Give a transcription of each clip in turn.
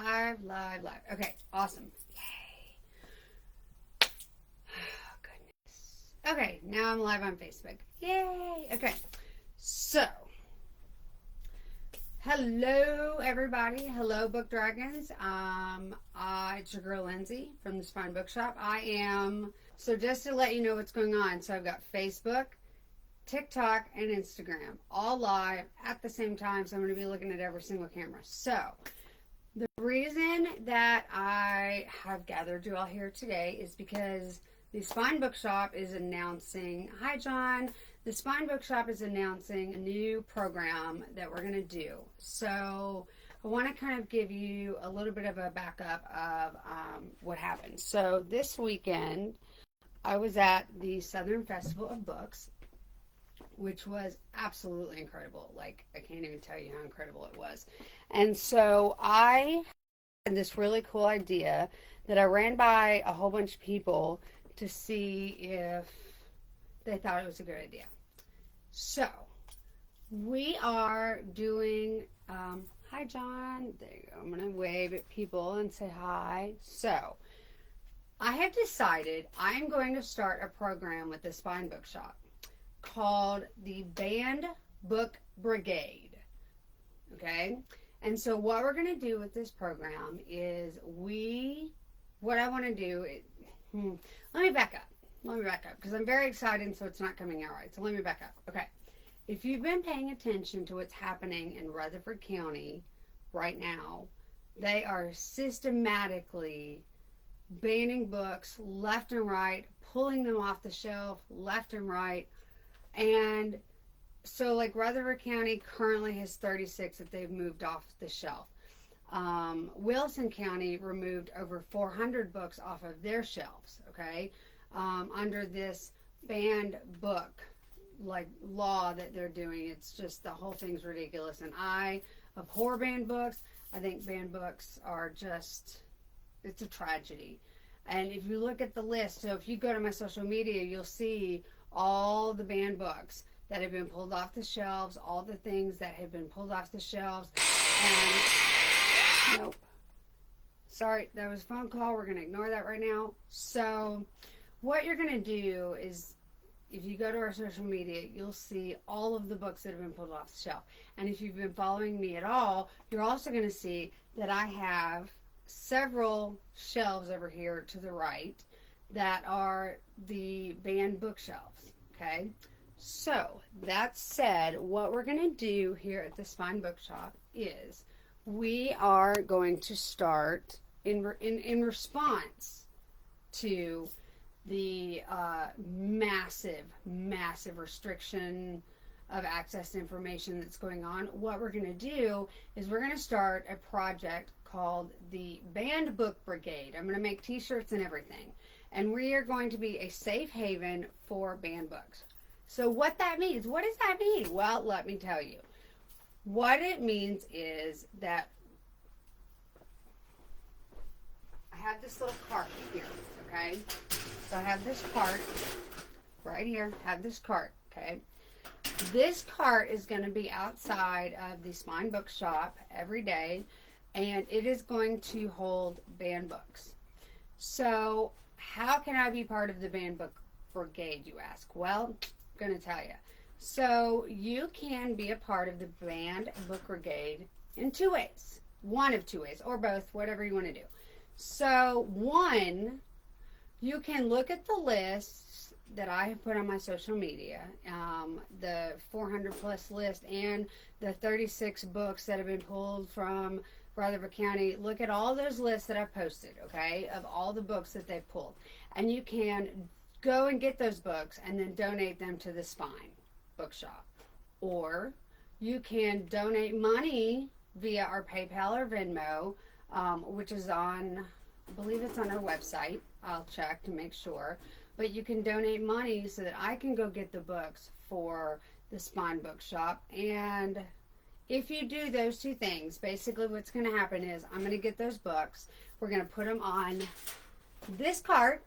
live. Okay, awesome. Yay. Oh, goodness. Okay, now I'm live on Facebook. Yay. Okay, so hello everybody. Hello Book Dragons. It's your girl Lindsay from the Spine Bookshop. So just to let you know what's going on. So I've got Facebook, TikTok, and Instagram all live at the same time. So I'm going to be looking at every single camera. So the reason that I have gathered you all here today is because the Spine Bookshop is announcing, hi John, the Spine Bookshop is announcing a new program that we're going to do. So I want to kind of give you a little bit of a backup of what happened. So this weekend, I was at the Southern Festival of Books, which was absolutely incredible. Like, I can't even tell you how incredible it was. And so I had this really cool idea that I ran by a whole bunch of people to see if they thought it was a good idea. So we are doing, hi John, there you go. I'm going to wave at people and say hi. So I have decided I'm going to start a program with the Spine Bookshop called the Banned Book Brigade. Okay? And so what we're going to do with this program is what I want to do is, let me back up because I'm very excited, so it's not coming out right. So let me back up. Okay. If you've been paying attention to what's happening in Rutherford County right now, they are systematically banning books left and right, pulling them off the shelf left and right. And so like Rutherford County currently has 36 that they've moved off the shelf. Wilson County removed over 400 books off of their shelves, okay, under this banned book like law that they're doing. It's just, the whole thing's ridiculous, and I abhor banned books. I think banned books are just, it's a tragedy. And if you look at the list, so if you go to my social media, you'll see all the banned books that have been pulled off the shelves, all the things that have been pulled off the shelves. And nope. Sorry, that was a phone call. We're going to ignore that right now. So what you're going to do is, if you go to our social media, you'll see all of the books that have been pulled off the shelf. And if you've been following me at all, you're also going to see that I have several shelves over here to the right that are the banned bookshelves. Okay? So, that said, what we're going to do here at the Spine Bookshop is we are going to start in response to the massive restriction of access to information that's going on. What we're going to do is we're going to start a project called the Banned Book Brigade. I'm going to make t-shirts and everything. And we are going to be a safe haven for banned books. So what that means, what does that mean? Well, let me tell you. What it means is that I have this little cart here, okay? So I have this cart right here, okay? This cart is going to be outside of the Spine Bookshop every day, and it is going to hold banned books. So how can I be part of the Banned Book Brigade, you ask? Well, I'm going to tell you. So you can be a part of the Banned Book Brigade in two ways. One of two ways, or both, whatever you want to do. So one, you can look at the lists that I have put on my social media, the 400 plus list and the 36 books that have been pulled from Rutherford County. Look at all those lists that I've posted, okay, of all the books that they've pulled. And you can go and get those books and then donate them to the Spine Bookshop. Or you can donate money via our PayPal or Venmo, which is on, I believe it's on our website. I'll check to make sure. But you can donate money so that I can go get the books for the Spine Bookshop. And if you do those two things, basically what's going to happen is I'm going to get those books. We're going to put them on this cart,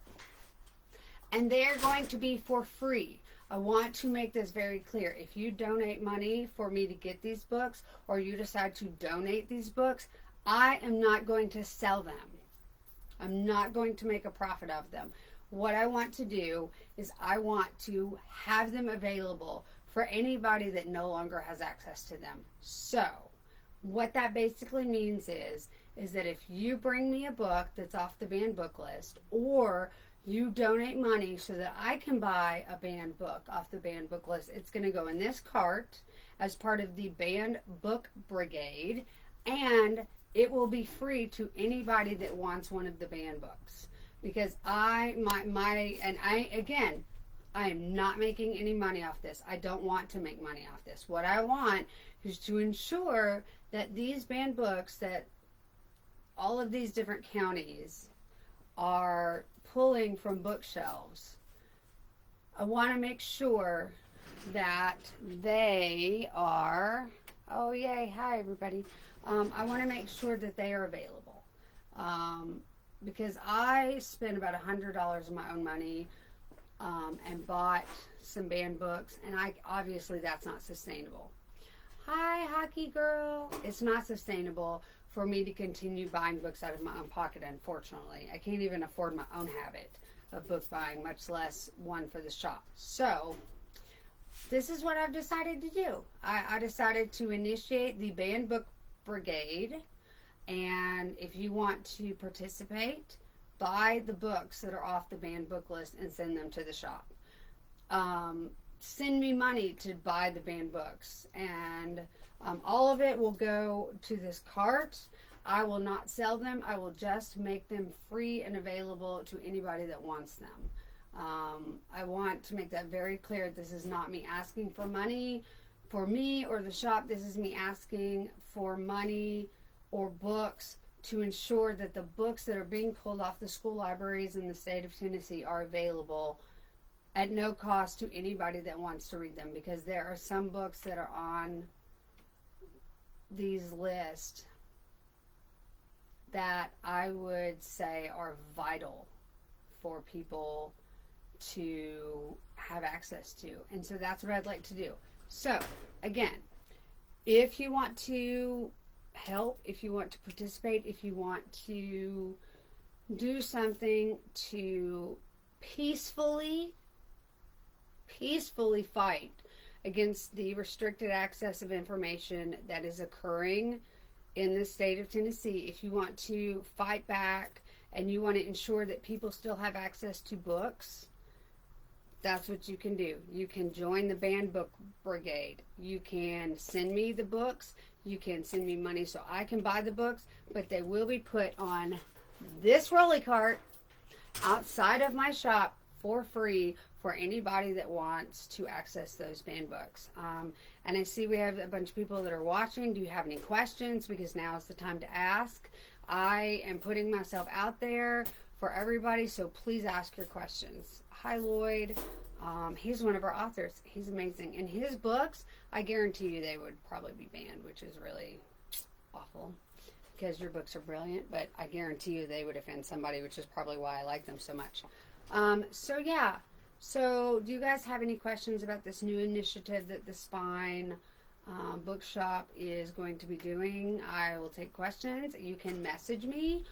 and they're going to be for free. I want to make this very clear. If you donate money for me to get these books, or you decide to donate these books, I am not going to sell them. I'm not going to make a profit of them. What I want to do is I want to have them available for anybody that no longer has access to them. So, what that basically means is that if you bring me a book that's off the banned book list, or you donate money so that I can buy a banned book off the banned book list, it's going to go in this cart as part of the Banned Book Brigade, and it will be free to anybody that wants one of the banned books. Because I am not making any money off this. I don't want to make money off this. What I want is to ensure that these banned books that all of these different counties are pulling from bookshelves, I want to make sure that they are, oh yay, hi everybody. I want to make sure that they are available. Because I spent about $100 of my own money and bought some banned books, and obviously that's not sustainable. Hi, hockey girl. It's not sustainable for me to continue buying books out of my own pocket, unfortunately. I can't even afford my own habit of book buying, much less one for the shop. So, this is what I've decided to do. I decided to initiate the Banned Book Brigade, and if you want to participate, buy the books that are off the banned book list and send them to the shop. Send me money to buy the banned books, and all of it will go to this cart. I will not sell them. I will just make them free and available to anybody that wants them. I want to make that very clear. This is not me asking for money for me or the shop. This is me asking for money or books to ensure that the books that are being pulled off the school libraries in the state of Tennessee are available at no cost to anybody that wants to read them, because there are some books that are on these lists that I would say are vital for people to have access to. And so that's what I'd like to do. So, again, if you want to help, if you want to participate, if you want to do something to peacefully fight against the restricted access of information that is occurring in the state of Tennessee, if you want to fight back and you want to ensure that people still have access to books, that's what you can do. You can join the Banned Book Brigade. You can send me the books. You can send me money so I can buy the books, but they will be put on this rolly cart outside of my shop for free for anybody that wants to access those banned books. And I see we have a bunch of people that are watching. Do you have any questions? Because now is the time to ask. I am putting myself out there for everybody, so please ask your questions. Hi, Lloyd. He's one of our authors. He's amazing. And his books, I guarantee you they would probably be banned, which is really awful because your books are brilliant, but I guarantee you they would offend somebody, which is probably why I like them so much. So, yeah. So, do you guys have any questions about this new initiative that the Spine Bookshop is going to be doing? I will take questions. You can message me.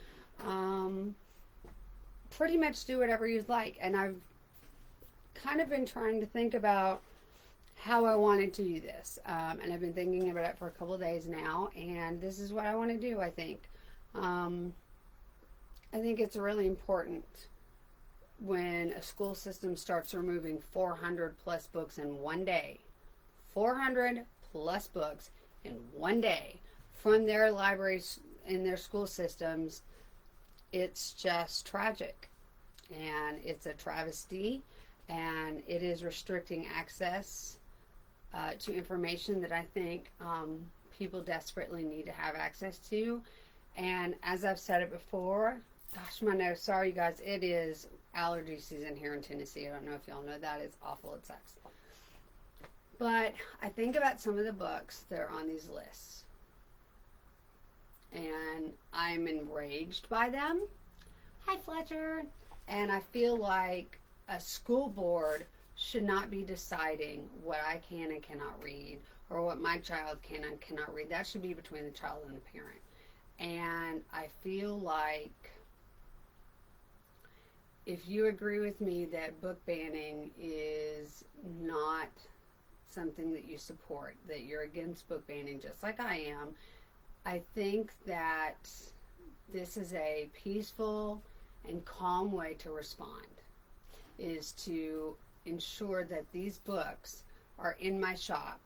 Pretty much do whatever you'd like. And I've kind of been trying to think about how I wanted to do this. And I've been thinking about it for a couple of days now. And this is what I want to do, I think. I think it's really important when a school system starts removing 400 plus books in one day. 400 plus books in one day from their libraries in their school systems. It's just tragic, and it's a travesty, and it is restricting access to information that I think people desperately need to have access to. And as I've said it before, gosh, my nose, sorry you guys, it is allergy season here in Tennessee. I don't know if y'all know that. It's awful. It sucks. But I think about some of the books that are on these lists, and I'm enraged by them. Hi, Fletcher. And I feel like a school board should not be deciding what I can and cannot read, or what my child can and cannot read. That should be between the child and the parent. And I feel like if you agree with me that book banning is not something that you support, that you're against book banning just like I am, I think that this is a peaceful and calm way to respond, is to ensure that these books are in my shop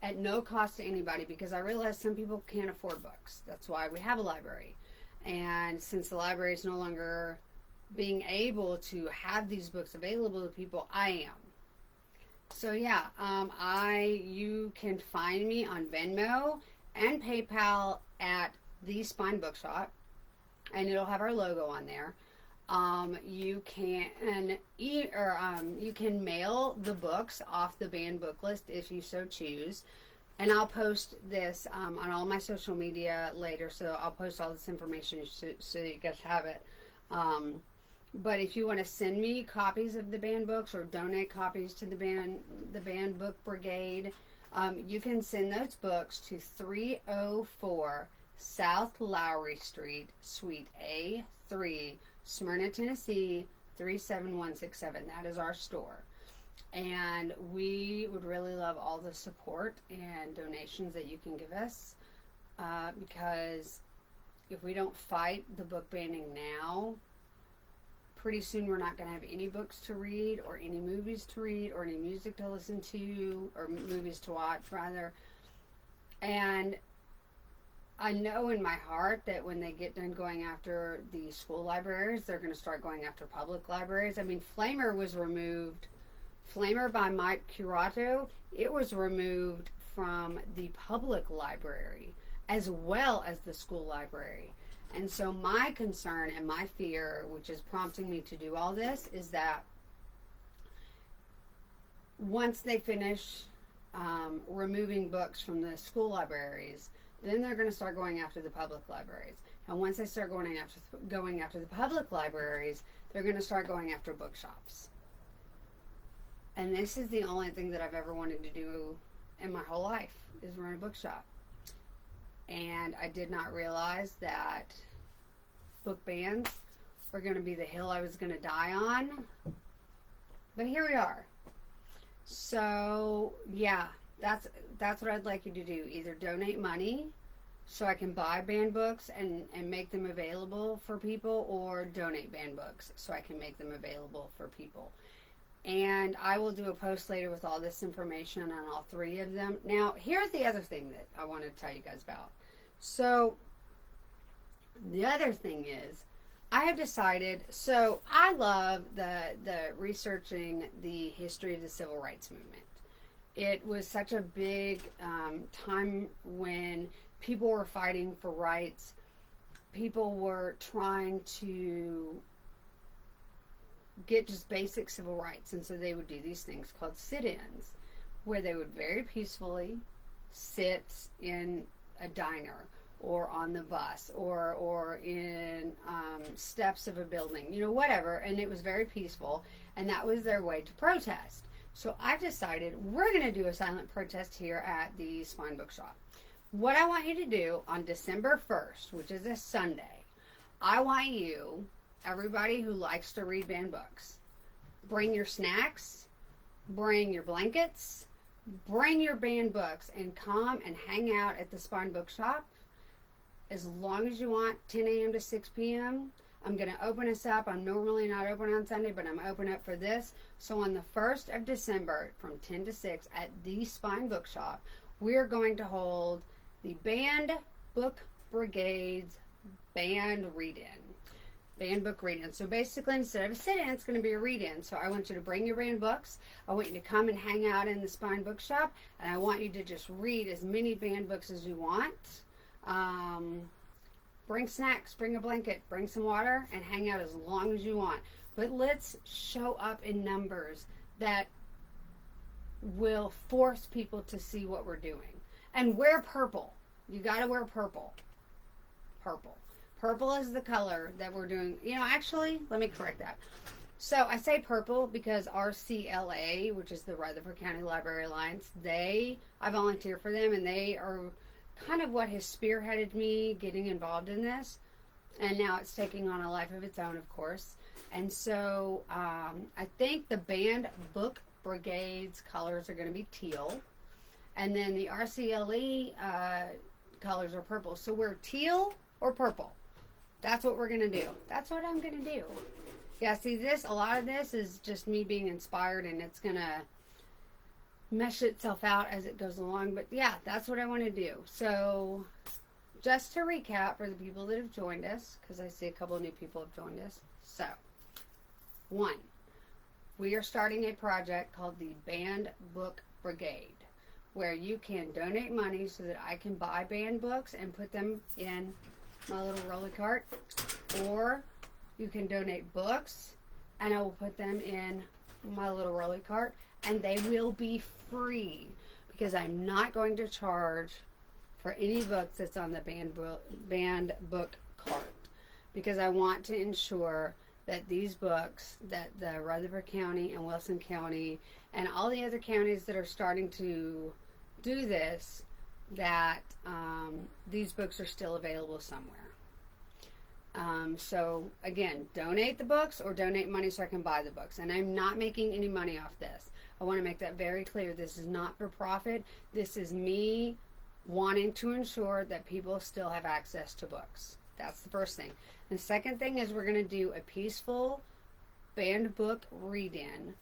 at no cost to anybody, because I realize some people can't afford books. That's why we have a library. And since the library is no longer being able to have these books available to people, I am. So yeah, you can find me on Venmo and PayPal at the Spine Bookshop, and it'll have our logo on there. You can you can mail the books off the banned book list if you so choose, and I'll post this on all my social media later. So I'll post all this information so you guys have it. But if you want to send me copies of the banned books or donate copies to the banned book brigade, you can send those books to 304 South Lowry Street, Suite A3, Smyrna, Tennessee 37167. That is our store. And we would really love all the support and donations that you can give us, because if we don't fight the book banning now, pretty soon we're not going to have any books to read, or any movies to read, or any music to listen to, or movies to watch rather. And I know in my heart that when they get done going after the school libraries, they're going to start going after public libraries. I mean, Flamer was removed. Flamer by Mike Curato, it was removed from the public library as well as the school library. And so my concern and my fear, which is prompting me to do all this, is that once they finish removing books from the school libraries, then they're going to start going after the public libraries. And once they start going after the public libraries, they're going to start going after bookshops. And this is the only thing that I've ever wanted to do in my whole life, is run a bookshop. And I did not realize that book bans were going to be the hill I was going to die on. But here we are. So, yeah, that's what I'd like you to do. Either donate money so I can buy banned books and make them available for people, or donate banned books so I can make them available for people. And I will do a post later with all this information on all three of them. Now, here's the other thing that I want to tell you guys about. So, the other thing is, I have decided, so I love the researching the history of the civil rights movement. It was such a big time when people were fighting for rights. People were trying to get just basic civil rights, and so they would do these things called sit-ins, where they would very peacefully sit in a diner or on the bus or in steps of a building, whatever, and it was very peaceful, and that was their way to protest. So I've decided we're going to do a silent protest here at the Spine Bookshop. What I want you to do on December 1st, which is a Sunday, I want you, everybody who likes to read banned books, bring your snacks, bring your blankets, bring your banned books, and come and hang out at the Spine Bookshop as long as you want, 10 a.m. to 6 p.m. I'm going to open us up. I'm normally not open on Sunday, but I'm open up for this. So on the 1st of December from 10 to 6 at the Spine Bookshop, we're going to hold the Banned Book Brigade's Banned Read-In. Banned book read-in. So basically, instead of a sit-in, it's going to be a read-in. So I want you to bring your banned books. I want you to come and hang out in the Spine Bookshop, and I want you to just read as many banned books as you want. Bring snacks, bring a blanket, bring some water, and hang out as long as you want. But let's show up in numbers that will force people to see what we're doing. And wear purple. You got to wear purple. Purple. Purple is the color that we're doing. Actually, let me correct that. So I say purple because RCLA, which is the Rutherford County Library Alliance, I volunteer for them, and they are kind of what has spearheaded me getting involved in this. And now it's taking on a life of its own, of course. And so I think the Banned Book Brigade's colors are going to be teal. And then the RCLE colors are purple. So we're teal or purple. That's what we're going to do. That's what I'm going to do. Yeah, see, a lot of this is just me being inspired, and it's going to mesh itself out as it goes along. But yeah, that's what I want to do. So just to recap for the people that have joined us, because I see a couple of new people have joined us. So, 1, we are starting a project called the Banned Book Brigade, where you can donate money so that I can buy banned books and put them in my little rolly cart, or you can donate books and I will put them in my little rolly cart, and they will be free because I'm not going to charge for any books that's on the banned book cart, because I want to ensure that these books, that the Rutherford County and Wilson County and all the other counties that are starting to do this, that these books are still available somewhere. So again, donate the books or donate money so I can buy the books. And I'm not making any money off this. I want to make that very clear. This is not for profit. This is me wanting to ensure that people still have access to books. That's the first thing. The second thing is we're going to do a peaceful banned book read-in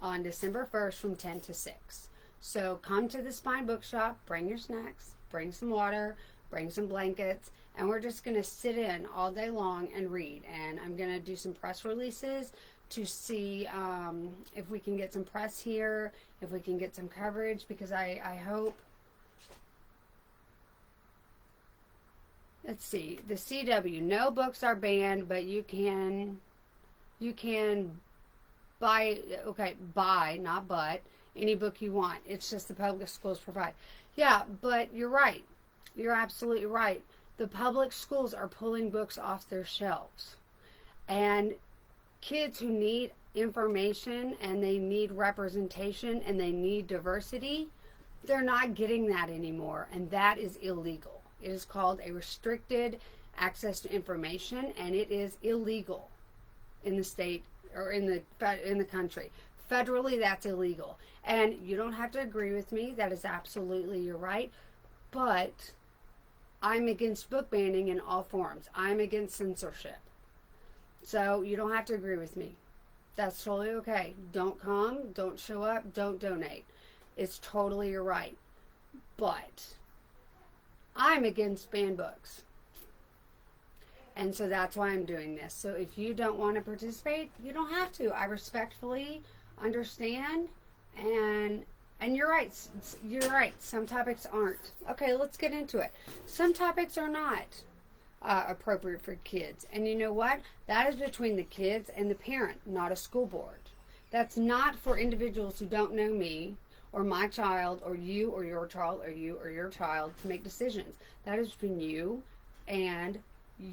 on December 1st from 10 to 6. So come to the Spine Bookshop, bring your snacks, bring some water, bring some blankets, and we're just going to sit in all day long and read. And I'm going to do some press releases to see if we can get some press here, if we can get some coverage, because I hope. Let's see, the CW, no books are banned, but you can buy, not but, any book you want. It's just the public schools provide. Yeah, but you're right. You're absolutely right. The public schools are pulling books off their shelves. And kids who need information and they need representation and they need diversity, they're not getting that anymore, and that is illegal. It is called a restricted access to information, and it is illegal in the state or in the country. Federally, that's illegal. And you don't have to agree with me. That is absolutely your right. But I'm against book banning in all forms. I'm against censorship. So you don't have to agree with me. That's totally okay. Don't come, don't show up, don't donate. It's totally your right. But I'm against banned books. And so that's why I'm doing this. So if you don't want to participate, you don't have to. I respectfully understand. And you're right. You're right. Some topics aren't. Okay, let's get into it. Some topics are not appropriate for kids. And you know what? That is between the kids and the parent, not a school board. That's not for individuals who don't know me or my child or you or your child or you or your child to make decisions. That is between you and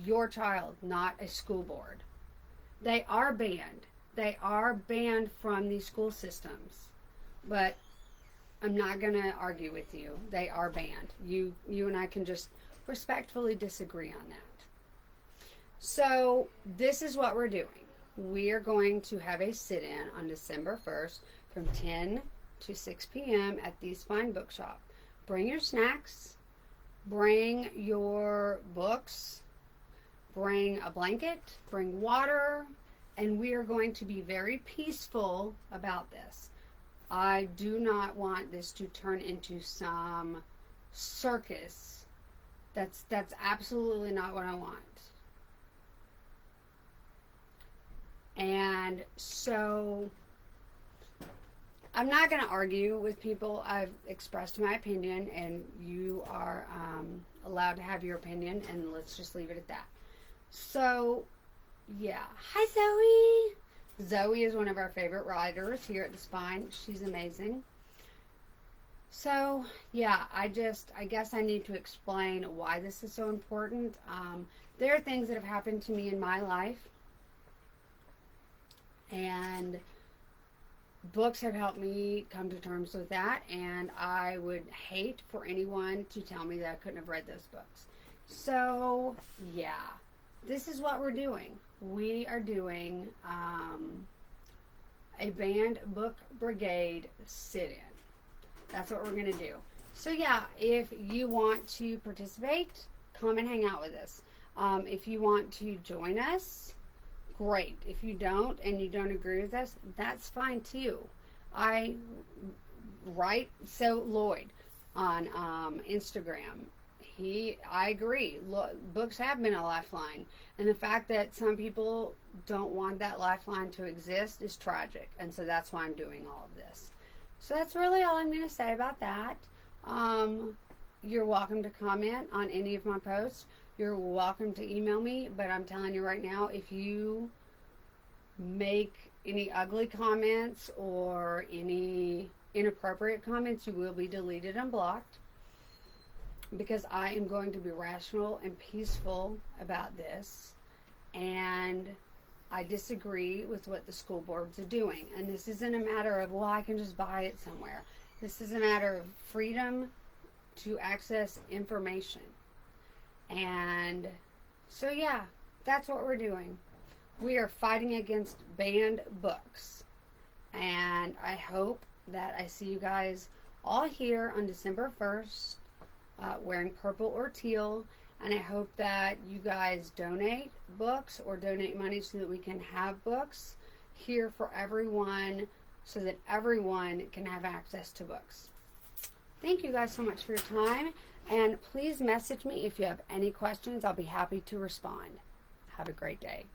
your child, not a school board. They are banned. They are banned from these school systems. But I'm not going to argue with you. They are banned. You and I can just respectfully disagree on that. So this is what we're doing. We are going to have a sit-in on December 1st from 10 to 6 p.m. at the Spine Bookshop. Bring your snacks, bring your books, bring a blanket, bring water, and we are going to be very peaceful about this. I do not want this to turn into some circus. That's absolutely not what I want. And so I'm not going to argue with people. I've expressed my opinion, and you are allowed to have your opinion, and let's just leave it at that. So, yeah. Hi, Zoe. Zoe is one of our favorite writers here at the Spine. She's amazing. So, yeah, I guess I need to explain why this is so important. There are things that have happened to me in my life, and books have helped me come to terms with that, and I would hate for anyone to tell me that I couldn't have read those books. So, yeah, this is what we're doing. We are doing a banned book brigade sit-in. That's what we're going to do. So, yeah, if you want to participate, come and hang out with us. If you want to join us, great. If you don't and you don't agree with us, that's fine too. I write Lloyd on Instagram. I agree. Books have been a lifeline, and the fact that some people don't want that lifeline to exist is tragic, and so that's why I'm doing all of this. So that's really all I'm going to say about that. You're welcome to comment on any of my posts. You're welcome to email me, but I'm telling you right now, if you make any ugly comments or any inappropriate comments, you will be deleted and blocked, because I am going to be rational and peaceful about this, and I disagree with what the school boards are doing. And this isn't a matter of, well, I can just buy it somewhere. This is a matter of freedom to access information. And so, yeah, that's what we're doing. We are fighting against banned books. And I hope that I see you guys all here on December 1st, wearing purple or teal. And I hope that you guys donate books or donate money so that we can have books here for everyone, so that everyone can have access to books. Thank you guys so much for your time. And please message me if you have any questions. I'll be happy to respond. Have a great day.